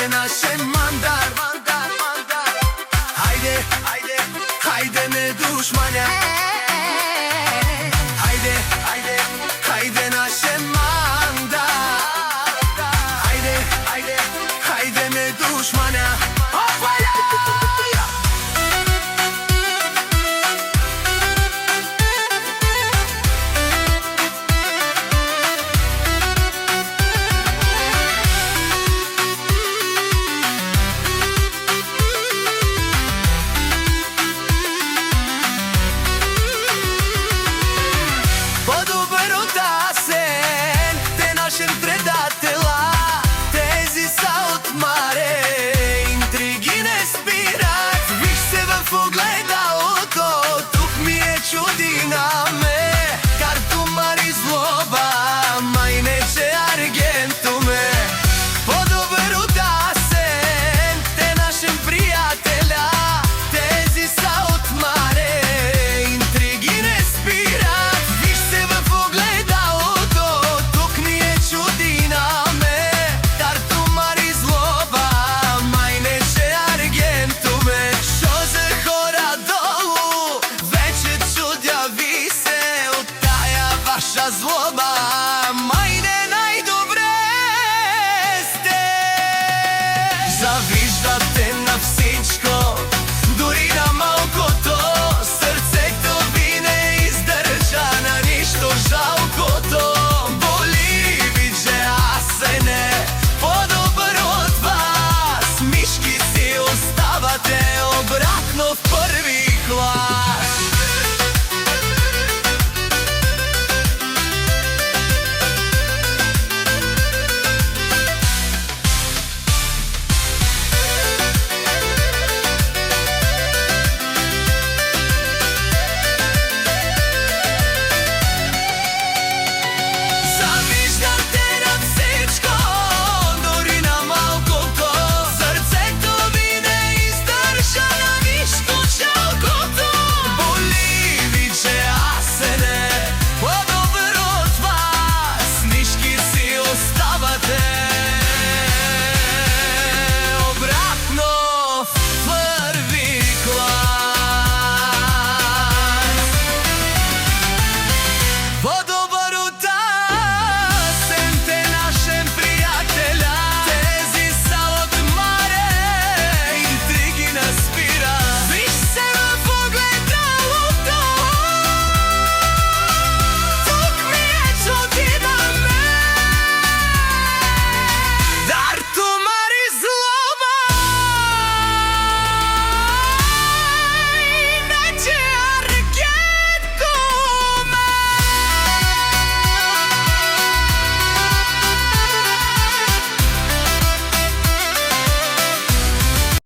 Хајде наше мандар, хајде, хајде не душмања. Хајде, хајде наше мандар, хајде, хајде не душмања. Предатела, тези са от маре, интриги не спират. Виж се в огледалото, тук ми е чудина ме. Картумар и злоба, май не че аргенту ме. По-добър удасен, те нашем приятеля, тези са от маре, интриги не спират. Виж се в огледалото, тук ми е чудина ме. Картумар и злоба, май не че аргенту ме. Шо за хора долу, вече чудя ви се от тая ваша злоба.